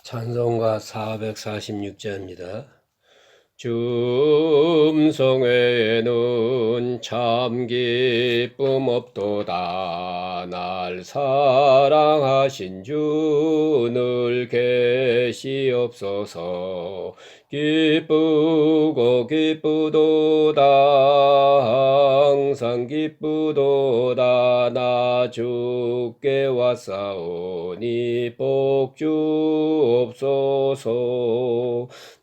찬송가 446자입니다. 줌성에는 참 기쁨 없도다. 날 사랑하신 주 늘 계시옵소서. 기쁘고 기쁘도다. 항상 기쁘도다. 나 주께 왔사오니 복 주옵소서.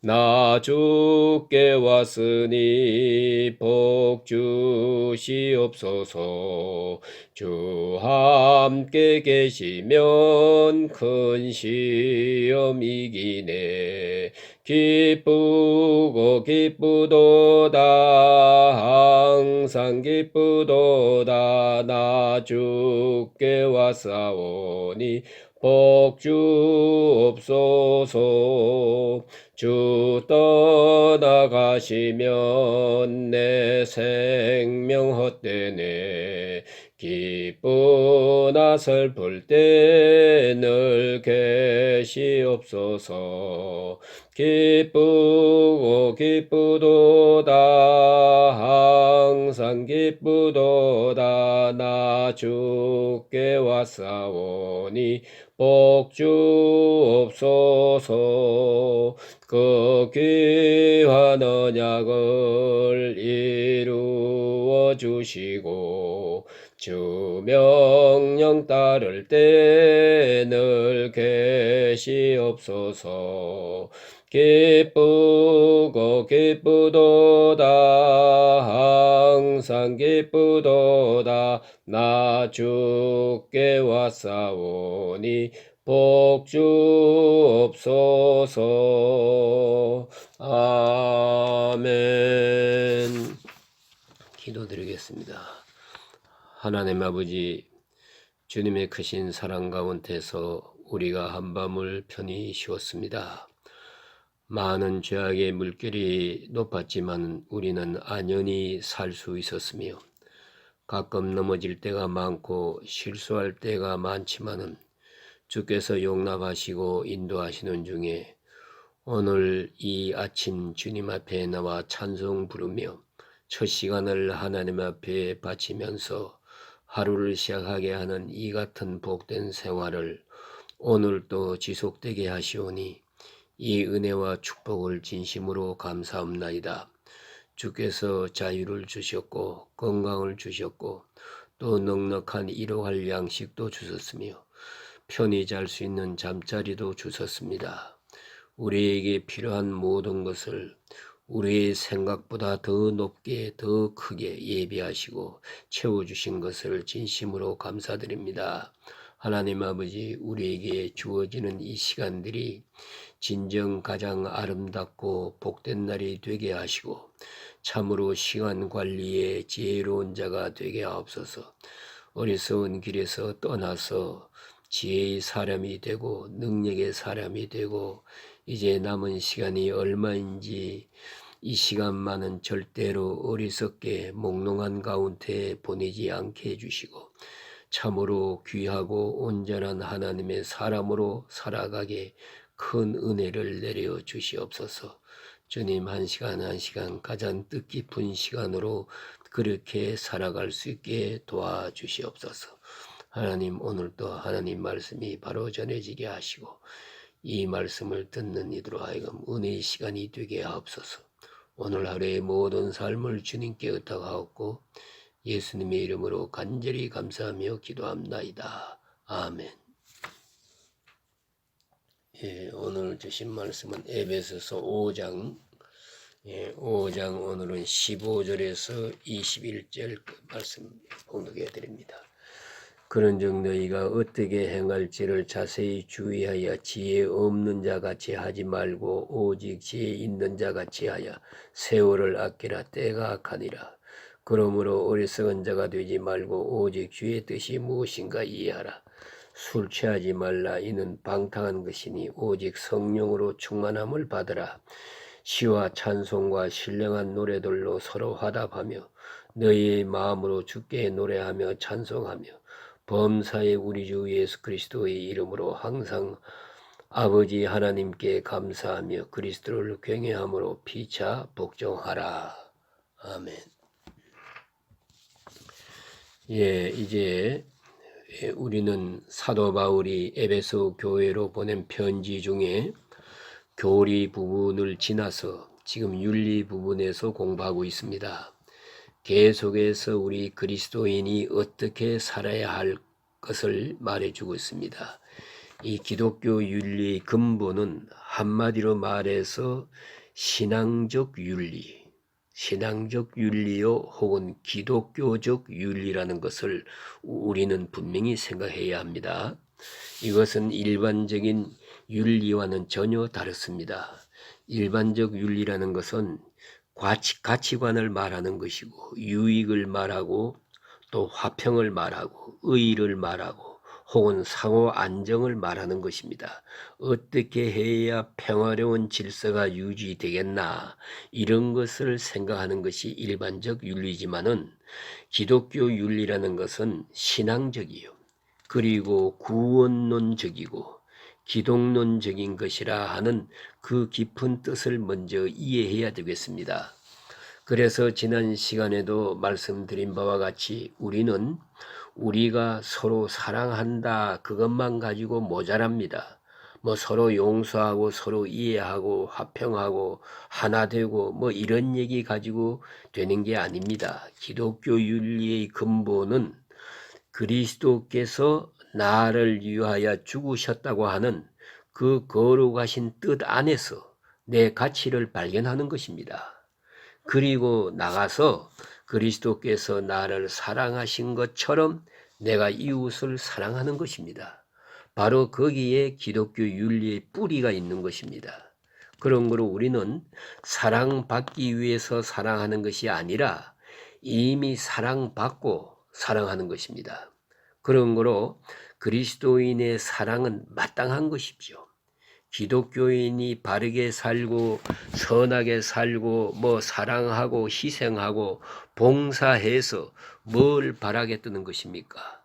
나 주께 왔으니 복 주시옵소서. 주 함께 계시면 큰 시험 이기네. 기쁘고 기쁘도다. 항상 기쁘도다. 나 주께 왔사오니 복 주옵소서. 주 떠나가시면 내 생명 헛되네. 기쁘나 슬플 때 늘 계시옵소서. 기쁘고 기쁘도다. 항상 기쁘도다. 나 주께 왔사오니 복 주옵소서. 그 귀한 언약을 이루어 주시고 주 명령 따를 때 늘 계시옵소서. 기쁘고 기쁘도다. 항상 기쁘도다. 나 주께 왔사오니 복 주옵소서. 아멘. 기도드리겠습니다. 하나님 아버지, 주님의 크신 사랑 가운데서 우리가 한밤을 편히 쉬었습니다. 많은 죄악의 물결이 높았지만 우리는 안연히 살 수 있었으며 가끔 넘어질 때가 많고 실수할 때가 많지만은 주께서 용납하시고 인도하시는 중에 오늘 이 아침 주님 앞에 나와 찬송 부르며 첫 시간을 하나님 앞에 바치면서 하루를 시작하게 하는 이 같은 복된 생활을 오늘도 지속되게 하시오니 이 은혜와 축복을 진심으로 감사합나이다. 주께서 자유를 주셨고 건강을 주셨고 또 넉넉한 일용할 양식도 주셨으며 편히 잘 수 있는 잠자리도 주셨습니다. 우리에게 필요한 모든 것을 우리의 생각보다 더 높게 더 크게 예비하시고 채워주신 것을 진심으로 감사드립니다. 하나님 아버지, 우리에게 주어지는 이 시간들이 진정 가장 아름답고 복된 날이 되게 하시고 참으로 시간 관리에 지혜로운 자가 되게 하옵소서. 어리석은 길에서 떠나서 지혜의 사람이 되고 능력의 사람이 되고 이제 남은 시간이 얼마인지 이 시간만은 절대로 어리석게 몽롱한 가운데 보내지 않게 해주시고 참으로 귀하고 온전한 하나님의 사람으로 살아가게 큰 은혜를 내려 주시옵소서. 주님, 한 시간 한 시간 가장 뜻깊은 시간으로 그렇게 살아갈 수 있게 도와주시옵소서. 하나님, 오늘도 하나님 말씀이 바로 전해지게 하시고 이 말씀을 듣는 이들로 하여금 은혜의 시간이 되게 하옵소서. 오늘 하루의 모든 삶을 주님께 의탁하옵고 예수님의 이름으로 간절히 감사하며 기도합나이다. 아멘. 오늘 주신 말씀은 에베소서 5장 5장 오늘은 15절에서 21절 말씀 봉독해 드립니다. 그런즉 너희가 어떻게 행할지를 자세히 주의하여 지혜 없는 자같이 하지 말고 오직 지혜 있는 자같이 하여 세월을 아끼라. 때가 악하니라. 그러므로 어리석은 자가 되지 말고 오직 주의 뜻이 무엇인가 이해하라. 술 취하지 말라. 이는 방탕한 것이니 오직 성령으로 충만함을 받으라. 시와 찬송과 신령한 노래들로 서로 화답하며 너희의 마음으로 주께 노래하며 찬송하며 범사의 우리 주 예수 그리스도의 이름으로 항상 아버지 하나님께 감사하며 그리스도를 경외함으로 피차 복종하라. 아멘. 예, 이제 우리는 사도 바울이 에베소 교회로 보낸 편지 중에 교리 부분을 지나서 지금 윤리 부분에서 공부하고 있습니다. 계속해서 우리 그리스도인이 어떻게 살아야 할 것을 말해주고 있습니다. 이 기독교 윤리의 근본은 한마디로 말해서 신앙적 윤리요 혹은 기독교적 윤리라는 것을 우리는 분명히 생각해야 합니다. 이것은 일반적인 윤리와는 전혀 다릅니다. 일반적 윤리라는 것은 가치관을 말하는 것이고 유익을 말하고 또 화평을 말하고 의의를 말하고 혹은 상호 안정을 말하는 것입니다. 어떻게 해야 평화로운 질서가 유지되겠나 이런 것을 생각하는 것이 일반적 윤리지만은 기독교 윤리라는 것은 신앙적이요 그리고 구원론적이고 기독론적인 것이라 하는 그 깊은 뜻을 먼저 이해해야 되겠습니다. 그래서 지난 시간에도 말씀드린 바와 같이 우리가 서로 사랑한다 그것만 가지고 모자랍니다. 서로 용서하고 서로 이해하고 화평하고 하나 되고 이런 얘기 가지고 되는 게 아닙니다. 기독교 윤리의 근본은 그리스도께서 나를 위하여 죽으셨다고 하는 그 거룩하신 뜻 안에서 내 가치를 발견하는 것입니다. 그리고 나가서 그리스도께서 나를 사랑하신 것처럼 내가 이웃을 사랑하는 것입니다. 바로 거기에 기독교 윤리의 뿌리가 있는 것입니다. 그런 거로 우리는 사랑받기 위해서 사랑하는 것이 아니라 이미 사랑받고 사랑하는 것입니다. 그런 거로 그리스도인의 사랑은 마땅한 것이죠. 기독교인이 바르게 살고 선하게 살고 사랑하고 희생하고 봉사해서 뭘 바라게 뜨는 것입니까?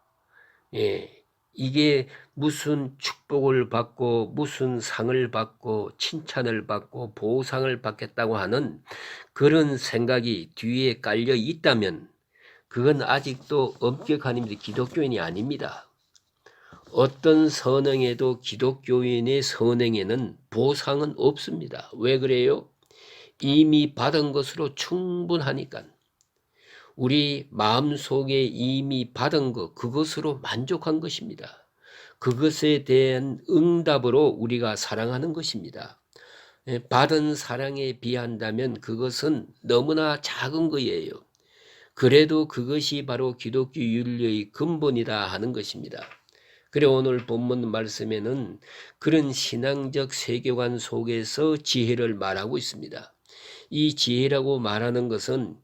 예, 이게 무슨 축복을 받고 무슨 상을 받고 칭찬을 받고 보상을 받겠다고 하는 그런 생각이 뒤에 깔려 있다면 그건 아직도 엄격한 기독교인이 아닙니다. 어떤 선행에도 기독교인의 선행에는 보상은 없습니다. 왜 그래요? 이미 받은 것으로 충분하니까. 우리 마음속에 이미 받은 것, 그것으로 만족한 것입니다. 그것에 대한 응답으로 우리가 사랑하는 것입니다. 받은 사랑에 비한다면 그것은 너무나 작은 거예요. 그래도 그것이 바로 기독교 윤리의 근본이다 하는 것입니다. 그래 오늘 본문 말씀에는 그런 신앙적 세계관 속에서 지혜를 말하고 있습니다. 이 지혜라고 말하는 것은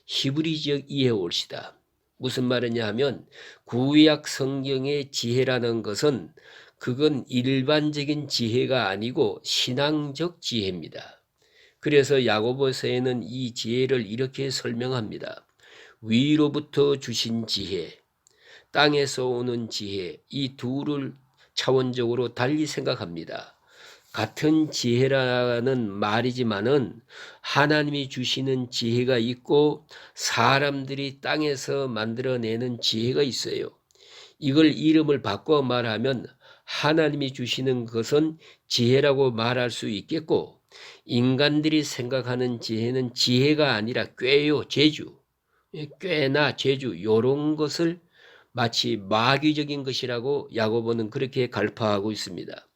히브리적 이해올시다. 무슨 말이냐 하면 구약 성경의 지혜라는 것은 그건 일반적인 지혜가 아니고 신앙적 지혜입니다. 그래서 야고보서에는 이 지혜를 이렇게 설명합니다. 위로부터 주신 지혜, 땅에서 오는 지혜, 이 둘을 차원적으로 달리 생각합니다. 같은 지혜라는 말이지만은 하나님이 주시는 지혜가 있고 사람들이 땅에서 만들어내는 지혜가 있어요. 이걸 이름을 바꿔 말하면 하나님이 주시는 것은 지혜라고 말할 수 있겠고 인간들이 생각하는 지혜는 지혜가 아니라 꾀요, 재주, 꾀나 재주 이런 것을 마치 마귀적인 것이라고 야고보는 그렇게 갈파하고 있습니다.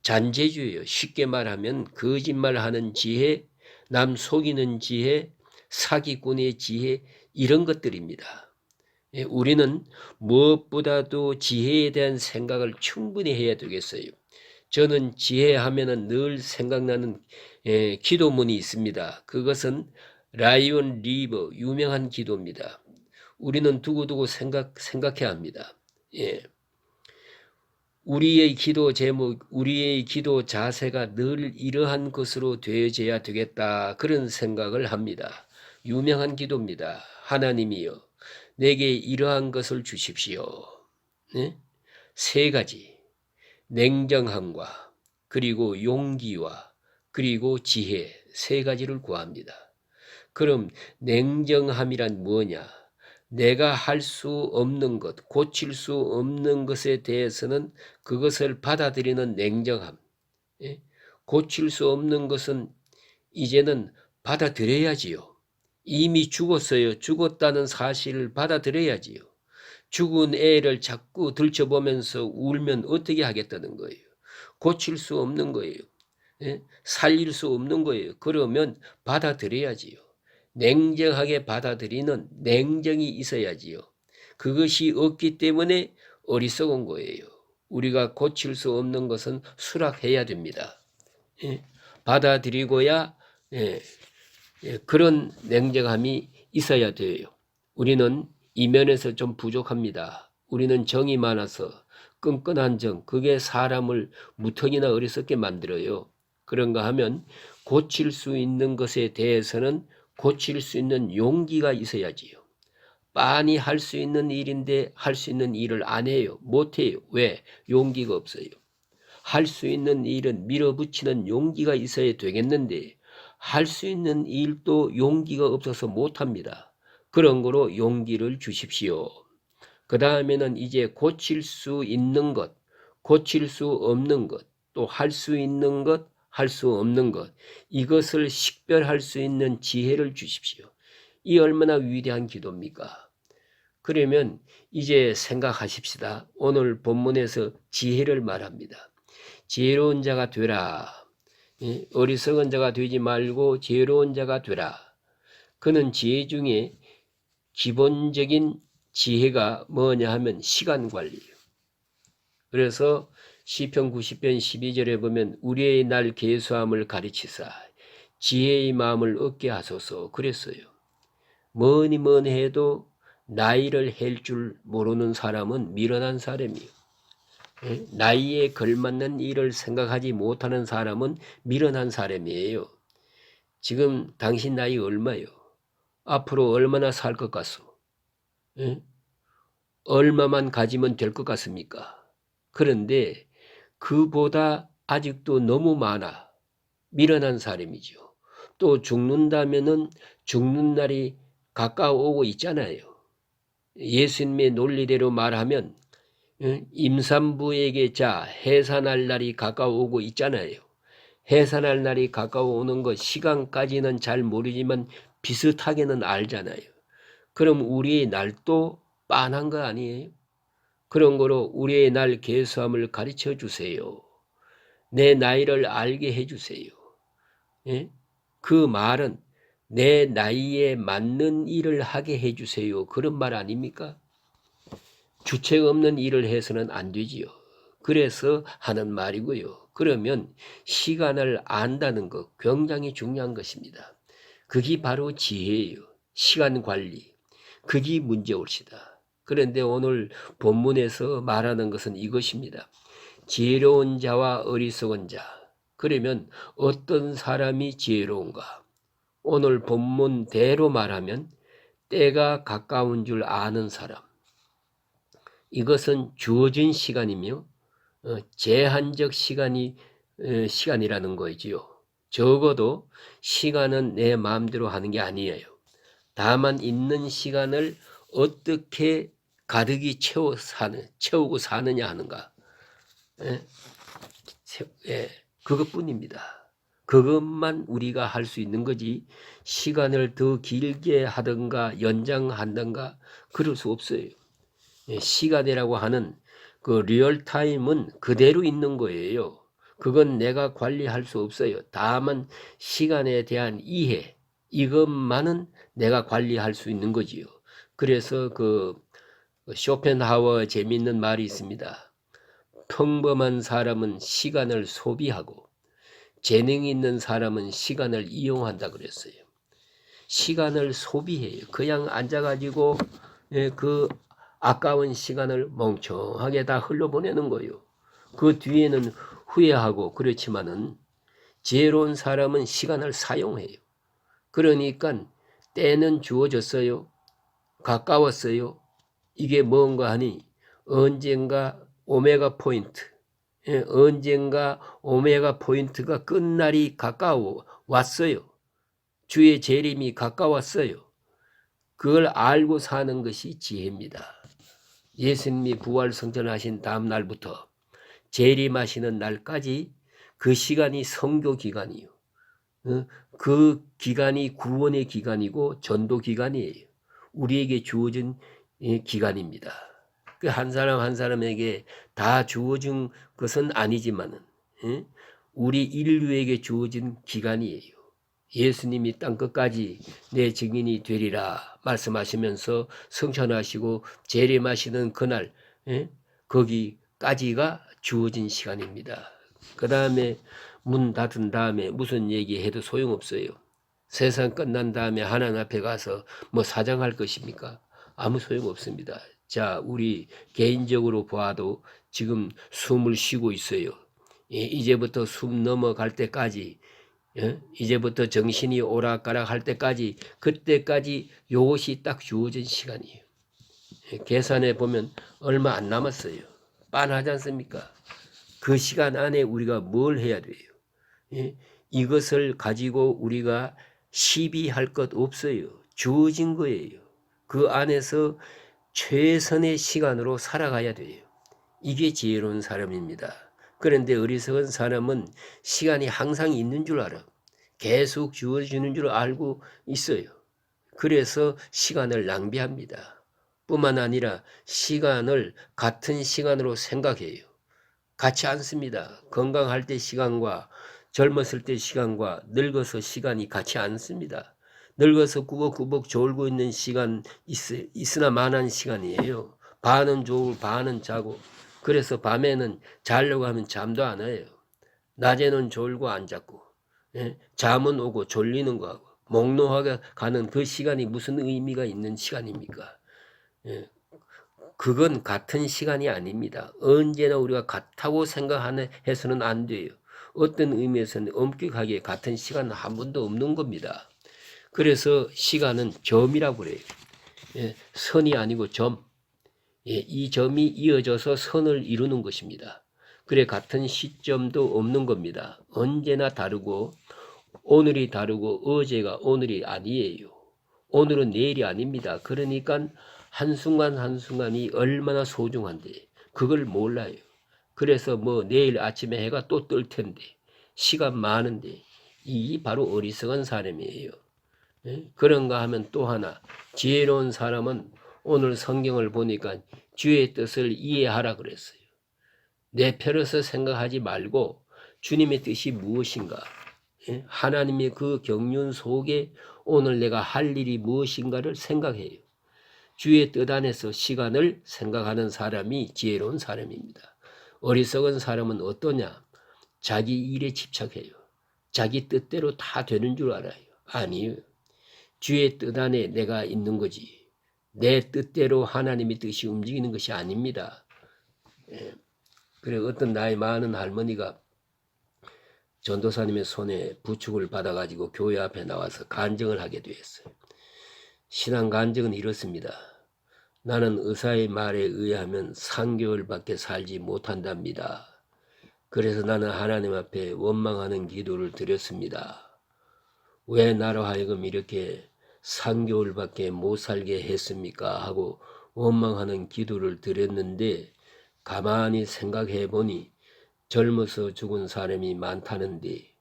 잔재주예요. 쉽게 말하면 거짓말하는 지혜, 남 속이는 지혜, 사기꾼의 지혜 이런 것들입니다. 우리는 무엇보다도 지혜에 대한 생각을 충분히 해야 되겠어요. 저는 지혜하면은 늘 생각나는 기도문이 있습니다. 그것은 라이언 리버 유명한 기도입니다. 우리는 두고두고 생각해야 합니다. 예. 우리의 기도 제목, 우리의 기도 자세가 늘 이러한 것으로 되어져야 되겠다. 그런 생각을 합니다. 유명한 기도입니다. 하나님이여, 내게 이러한 것을 주십시오. 네? 세 가지, 냉정함과 그리고 용기와 그리고 지혜 세 가지를 구합니다. 그럼 냉정함이란 뭐냐? 내가 할 수 없는 것, 고칠 수 없는 것에 대해서는 그것을 받아들이는 냉정함. 예? 고칠 수 없는 것은 이제는 받아들여야지요. 이미 죽었어요. 죽었다는 사실을 받아들여야지요. 죽은 애를 자꾸 들춰보면서 울면 어떻게 하겠다는 거예요. 고칠 수 없는 거예요. 예? 살릴 수 없는 거예요. 그러면 받아들여야지요. 냉정하게 받아들이는 냉정이 있어야지요. 그것이 없기 때문에 어리석은 거예요. 우리가 고칠 수 없는 것은 수락해야 됩니다. 예? 받아들이고야 그런 냉정함이 있어야 돼요. 우리는 이 면에서 좀 부족합니다. 우리는 정이 많아서 끈끈한 정, 그게 사람을 무턱이나 어리석게 만들어요. 그런가 하면 고칠 수 있는 것에 대해서는 고칠 수 있는 용기가 있어야지요. 빤히 할 수 있는 일인데 할 수 있는 일을 안 해요. 못 해요. 왜? 용기가 없어요. 할 수 있는 일은 밀어붙이는 용기가 있어야 되겠는데 할 수 있는 일도 용기가 없어서 못합니다. 그런 거로 용기를 주십시오. 그 다음에는 이제 고칠 수 있는 것, 고칠 수 없는 것, 또 할 수 있는 것, 할 수 없는 것, 이것을 식별할 수 있는 지혜를 주십시오. 이 얼마나 위대한 기도입니까? 그러면 이제 생각하십시다. 오늘 본문에서 지혜를 말합니다. 지혜로운 자가 되라. 어리석은 자가 되지 말고 지혜로운 자가 되라. 그는 지혜 중에 기본적인 지혜가 뭐냐 하면 시간 관리예요. 그래서 시편 90편 12절에 보면 우리의 날 계수함을 가르치사 지혜의 마음을 얻게 하소서 그랬어요. 뭐니 뭐니 해도 나이를 헬 줄 모르는 사람은 미련한 사람이에요. 나이에 걸맞는 일을 생각하지 못하는 사람은 미련한 사람이에요. 지금 당신 나이 얼마요? 앞으로 얼마나 살 것 같소? 얼마만 가지면 될 것 같습니까? 그런데 그보다 아직도 너무 많아 미련한 사람이죠. 또 죽는다면은 죽는 날이 가까워오고 있잖아요. 예수님의 논리대로 말하면 임산부에게 자 해산할 날이 가까워오고 있잖아요. 해산할 날이 가까워오는 것 시간까지는 잘 모르지만 비슷하게는 알잖아요. 그럼 우리의 날도 빤한 거 아니에요? 그런 거로 우리의 날 계수함을 가르쳐 주세요. 내 나이를 알게 해주세요. 예? 그 말은 내 나이에 맞는 일을 하게 해주세요. 그런 말 아닙니까? 주책 없는 일을 해서는 안 되지요. 그래서 하는 말이고요. 그러면 시간을 안다는 것 굉장히 중요한 것입니다. 그게 바로 지혜예요. 시간 관리. 그게 문제올시다. 그런데 오늘 본문에서 말하는 것은 이것입니다. 지혜로운 자와 어리석은 자. 그러면 어떤 사람이 지혜로운가? 오늘 본문대로 말하면 때가 가까운 줄 아는 사람. 이것은 주어진 시간이며 제한적 시간이라는 거지요. 적어도 시간은 내 마음대로 하는 게 아니에요. 다만 있는 시간을 어떻게 가득히 채우고 사느냐 하는가. 그것뿐입니다. 그것만 우리가 할 수 있는 거지 시간을 더 길게 하든가 연장한든가 그럴 수 없어요. 시간이라고 하는 그 리얼타임은 그대로 있는 거예요. 그건 내가 관리할 수 없어요. 다만 시간에 대한 이해 이것만은 내가 관리할 수 있는 거지요. 그래서 그 쇼펜하우어 재미있는 말이 있습니다. 평범한 사람은 시간을 소비하고 재능 있는 사람은 시간을 이용한다 그랬어요. 시간을 소비해요. 그냥 앉아가지고 그 아까운 시간을 멍청하게 다 흘려보내는 거예요. 그 뒤에는 후회하고 그렇지만은 지혜로운 사람은 시간을 사용해요. 그러니까 때는 주어졌어요. 가까웠어요. 이게 뭔가 하니 언젠가 오메가 포인트, 언젠가 오메가 포인트가 끝날이 가까워 왔어요. 주의 재림이 가까웠어요. 그걸 알고 사는 것이 지혜입니다. 예수님이 부활 성전하신 다음 날부터 재림하시는 날까지 그 시간이 선교 기간이요. 그 기간이 구원의 기간이고 전도 기간이에요. 우리에게 주어진 기간입니다. 그 한 사람 한 사람에게 다 주어진 것은 아니지만은 우리 인류에게 주어진 기간이에요. 예수님이 땅 끝까지 내 증인이 되리라 말씀하시면서 성천하시고 재림하시는 그날 거기까지가 주어진 시간입니다. 그 다음에 문 닫은 다음에 무슨 얘기해도 소용없어요. 세상 끝난 다음에 하나님 앞에 가서 뭐 사장할 것입니까? 아무 소용없습니다. 자, 우리 개인적으로 봐도 지금 숨을 쉬고 있어요. 이제부터 숨 넘어갈 때까지 이제부터 정신이 오락가락 할 때까지 그때까지 요것이 딱 주어진 시간이에요. 계산해 보면 얼마 안 남았어요. 빤하지 않습니까? 그 시간 안에 우리가 뭘 해야 돼요? 이것을 가지고 우리가 시비할 것 없어요. 주어진 거예요. 그 안에서 최선의 시간으로 살아가야 돼요. 이게 지혜로운 사람입니다. 그런데 어리석은 사람은 시간이 항상 있는 줄 알아. 계속 주어지는 줄 알고 있어요. 그래서 시간을 낭비합니다. 뿐만 아니라 시간을 같은 시간으로 생각해요. 같지 않습니다. 건강할 때 시간과 젊었을 때 시간과 늙어서 시간이 같지 않습니다. 늙어서 꾸벅꾸벅 졸고 있는 시간 있으나 만한 시간이에요. 반은 졸고 반은 자고 그래서 밤에는 자려고 하면 잠도 안 와요. 낮에는 졸고 안 잤고 잠은 오고 졸리는 거하고 몽롱하게 가는 그 시간이 무슨 의미가 있는 시간입니까? 그건 같은 시간이 아닙니다. 언제나 우리가 같다고 생각해서는 안 돼요. 어떤 의미에서는 엄격하게 같은 시간은 한 번도 없는 겁니다. 그래서 시간은 점이라고 그래요. 선이 아니고 점. 이 점이 이어져서 선을 이루는 것입니다. 그래 같은 시점도 없는 겁니다. 언제나 다르고 오늘이 다르고 어제가 오늘이 아니에요. 오늘은 내일이 아닙니다. 그러니까 한순간 한순간이 얼마나 소중한데 그걸 몰라요. 그래서 뭐 내일 아침에 해가 또 뜰 텐데 시간 많은데 이 바로 어리석은 사람이에요. 그런가 하면 또 하나 지혜로운 사람은 오늘 성경을 보니까 주의 뜻을 이해하라 그랬어요. 내 편에서 생각하지 말고 주님의 뜻이 무엇인가 하나님의 그 경륜 속에 오늘 내가 할 일이 무엇인가를 생각해요. 주의 뜻 안에서 시간을 생각하는 사람이 지혜로운 사람입니다. 어리석은 사람은 어떠냐? 자기 일에 집착해요. 자기 뜻대로 다 되는 줄 알아요. 아니요. 주의 뜻 안에 내가 있는 거지. 내 뜻대로 하나님의 뜻이 움직이는 것이 아닙니다. 그래 어떤 나이 많은 할머니가 전도사님의 손에 부축을 받아가지고 교회 앞에 나와서 간증을 하게 되었어요. 신앙 간증은 이렇습니다. 나는 의사의 말에 의하면 3개월밖에 살지 못한답니다. 그래서 나는 하나님 앞에 원망하는 기도를 드렸습니다. 왜 나로 하여금 이렇게 3개월밖에 못 살게 했습니까? 하고 원망하는 기도를 드렸는데 가만히 생각해 보니 젊어서 죽은 사람이 많다는데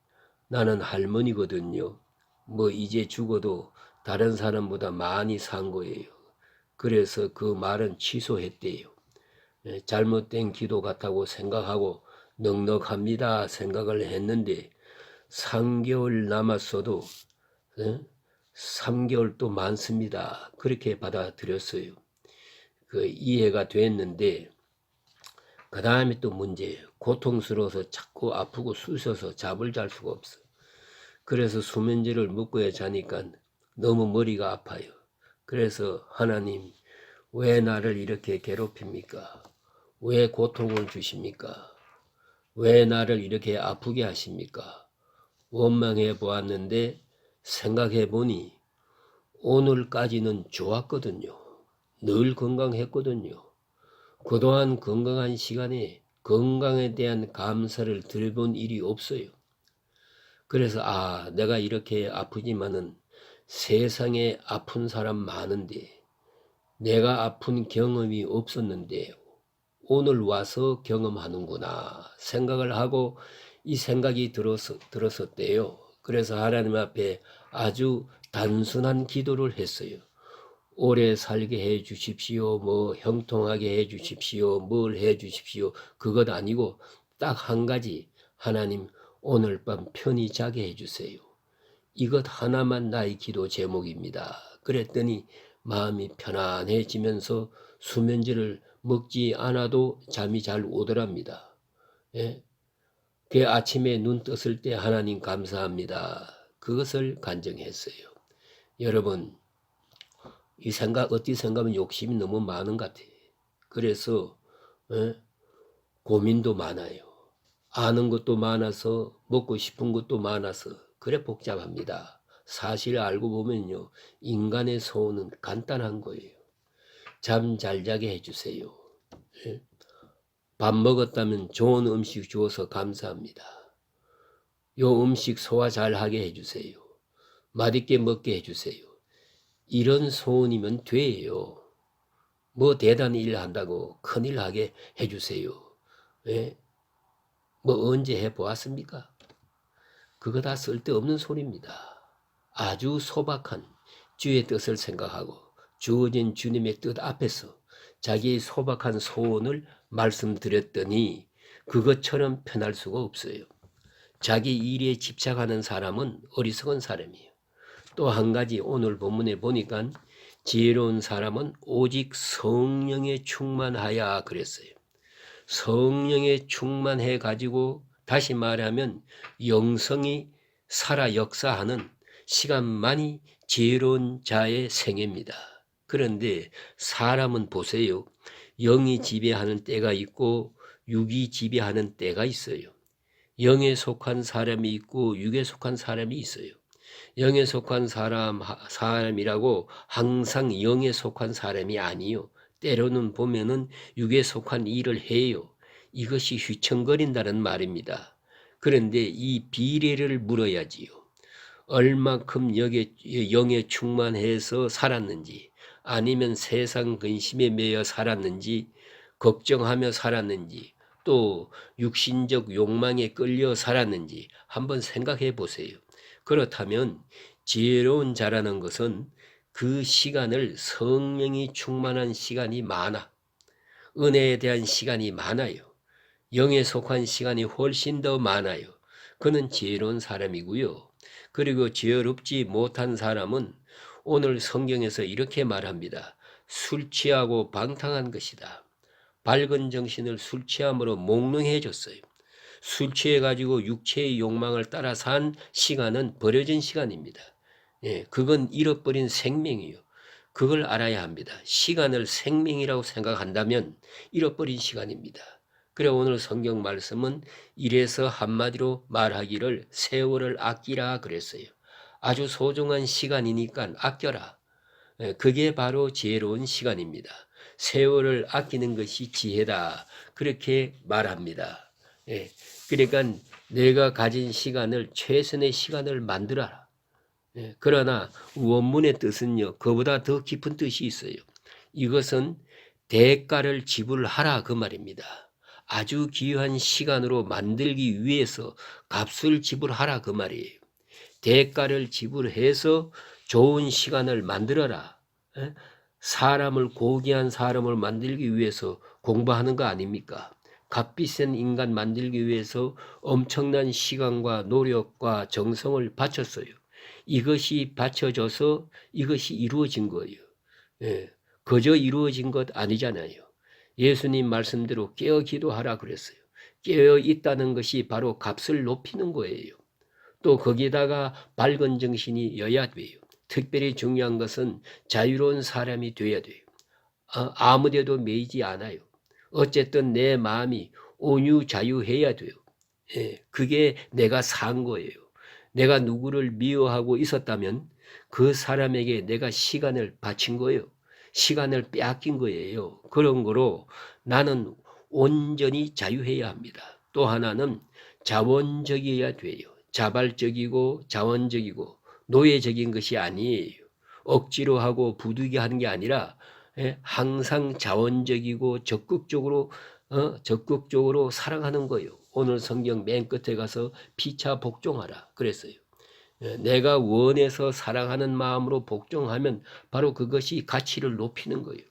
나는 할머니거든요. 뭐 이제 죽어도 다른 사람보다 많이 산 거예요. 그래서 그 말은 취소했대요. 잘못된 기도 같다고 생각하고 넉넉합니다 생각을 했는데 3개월 남았어도 3개월도 많습니다. 그렇게 받아들였어요. 그 이해가 됐는데 그 다음에 또 문제예요. 고통스러워서 자꾸 아프고 쑤셔서 잠을 잘 수가 없어. 그래서 수면제를 먹고야 자니까 너무 머리가 아파요. 그래서 하나님 왜 나를 이렇게 괴롭힙니까? 왜 고통을 주십니까? 왜 나를 이렇게 아프게 하십니까? 원망해 보았는데 생각해 보니 오늘까지는 좋았거든요. 늘 건강했거든요. 그동안 건강한 시간에 건강에 대한 감사를 들어본 일이 없어요. 그래서 내가 이렇게 아프지만은 세상에 아픈 사람 많은데 내가 아픈 경험이 없었는데 오늘 와서 경험하는구나 생각을 하고 이 생각이 들었었대요. 그래서 하나님 앞에 아주 단순한 기도를 했어요. 오래 살게 해 주십시오. 뭐 형통하게 해 주십시오. 뭘 해 주십시오. 그것 아니고 딱 한 가지, 하나님 오늘 밤 편히 자게 해 주세요. 이것 하나만 나의 기도 제목입니다. 그랬더니 마음이 편안해지면서 수면제를 먹지 않아도 잠이 잘 오더랍니다. 예? 그 아침에 눈 떴을 때 하나님 감사합니다. 그것을 간증했어요. 여러분, 이 생각, 어떻게 생각하면 욕심이 너무 많은 것 같아요. 그래서 고민도 많아요. 아는 것도 많아서 먹고 싶은 것도 많아서 그래 복잡합니다. 사실 알고 보면요, 인간의 소원은 간단한 거예요. 잠 잘 자게 해주세요. 밥 먹었다면 좋은 음식 주어서 감사합니다. 요 음식 소화 잘하게 해주세요. 맛있게 먹게 해주세요. 이런 소원이면 돼요. 뭐 대단한 일 한다고 큰일 하게 해주세요. 예? 뭐 언제 해보았습니까? 그거 다 쓸데없는 소리입니다. 아주 소박한 주의 뜻을 생각하고 주어진 주님의 뜻 앞에서 자기의 소박한 소원을 말씀드렸더니 그것처럼 편할 수가 없어요. 자기 일에 집착하는 사람은 어리석은 사람이에요. 또 한 가지 오늘 본문에 보니까 지혜로운 사람은 오직 성령에 충만하야 그랬어요. 성령에 충만해 가지고 다시 말하면 영성이 살아 역사하는 시간만이 지혜로운 자의 생애입니다. 그런데 사람은 보세요. 영이 지배하는 때가 있고 육이 지배하는 때가 있어요. 영에 속한 사람이 있고 육에 속한 사람이 있어요. 영에 속한 사람이라고 항상 영에 속한 사람이 아니요. 때로는 보면은 육에 속한 일을 해요. 이것이 휘청거린다는 말입니다. 그런데 이 비례를 물어야지요. 얼마큼 영에 충만해서 살았는지, 아니면 세상 근심에 매여 살았는지, 걱정하며 살았는지, 또 육신적 욕망에 끌려 살았는지 한번 생각해 보세요. 그렇다면 지혜로운 자라는 것은 그 시간을 성령이 충만한 시간이 많아. 은혜에 대한 시간이 많아요. 영에 속한 시간이 훨씬 더 많아요. 그는 지혜로운 사람이고요. 그리고 지혜롭지 못한 사람은 오늘 성경에서 이렇게 말합니다. 술 취하고 방탕한 것이다. 밝은 정신을 술 취함으로 몽롱해졌어요. 술 취해가지고 육체의 욕망을 따라 산 시간은 버려진 시간입니다. 그건 잃어버린 생명이에요. 그걸 알아야 합니다. 시간을 생명이라고 생각한다면 잃어버린 시간입니다. 그래 오늘 성경 말씀은 이래서 한마디로 말하기를 세월을 아끼라 그랬어요. 아주 소중한 시간이니까 아껴라. 그게 바로 지혜로운 시간입니다. 세월을 아끼는 것이 지혜다. 그렇게 말합니다. 그러니까 내가 가진 시간을 최선의 시간을 만들어라. 그러나 원문의 뜻은요, 그보다 더 깊은 뜻이 있어요. 이것은 대가를 지불하라 그 말입니다. 아주 귀한 시간으로 만들기 위해서 값을 지불하라 그 말이에요. 대가를 지불해서 좋은 시간을 만들어라. 사람을 고귀한 사람을 만들기 위해서 공부하는 거 아닙니까? 값비싼 인간 만들기 위해서 엄청난 시간과 노력과 정성을 바쳤어요. 이것이 바쳐져서 이것이 이루어진 거예요. 그저 이루어진 것 아니잖아요. 예수님 말씀대로 깨어 기도하라 그랬어요. 깨어 있다는 것이 바로 값을 높이는 거예요. 또 거기다가 밝은 정신이어야 돼요. 특별히 중요한 것은 자유로운 사람이 돼야 돼요. 아무데도 매이지 않아요. 어쨌든 내 마음이 온유 자유해야 돼요. 그게 내가 산 거예요. 내가 누구를 미워하고 있었다면 그 사람에게 내가 시간을 바친 거예요. 시간을 빼앗긴 거예요. 그런 거로 나는 온전히 자유해야 합니다. 또 하나는 자원적이어야 돼요. 자발적이고 자원적이고 노예적인 것이 아니에요. 억지로 하고 부득이 하는 게 아니라 항상 자원적이고 적극적으로 사랑하는 거예요. 오늘 성경 맨 끝에 가서 피차 복종하라 그랬어요. 내가 원해서 사랑하는 마음으로 복종하면 바로 그것이 가치를 높이는 거예요.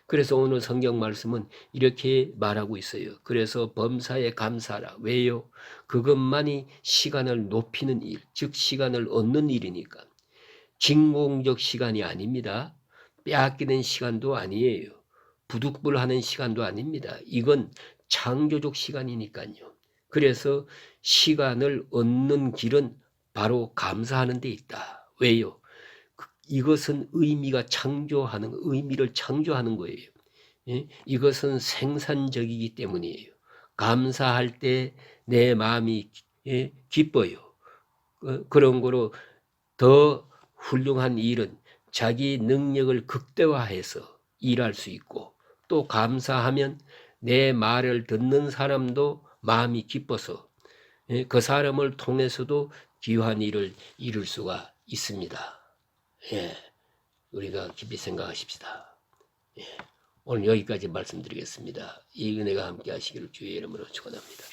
그래서 오늘 성경 말씀은 이렇게 말하고 있어요. 그래서 범사에 감사하라. 왜요? 그것만이 시간을 높이는 일, 즉 시간을 얻는 일이니까. 진공적 시간이 아닙니다. 빼앗기는 시간도 아니에요. 부득불하는 시간도 아닙니다. 이건 창조적 시간이니까요. 그래서 시간을 얻는 길은 바로 감사하는 데 있다. 왜요? 이것은 의미를 창조하는 거예요. 예? 이것은 생산적이기 때문이에요. 감사할 때 내 마음이 기뻐요. 그런 거로 더 훌륭한 일은 자기 능력을 극대화해서 일할 수 있고 또 감사하면 내 말을 듣는 사람도 마음이 기뻐서 그 사람을 통해서도 귀한 일을 이룰 수가 있습니다. 예, 우리가 깊이 생각하십시다. 예, 오늘 여기까지 말씀드리겠습니다. 이 은혜가 함께 하시기를 주의 이름으로 축원합니다.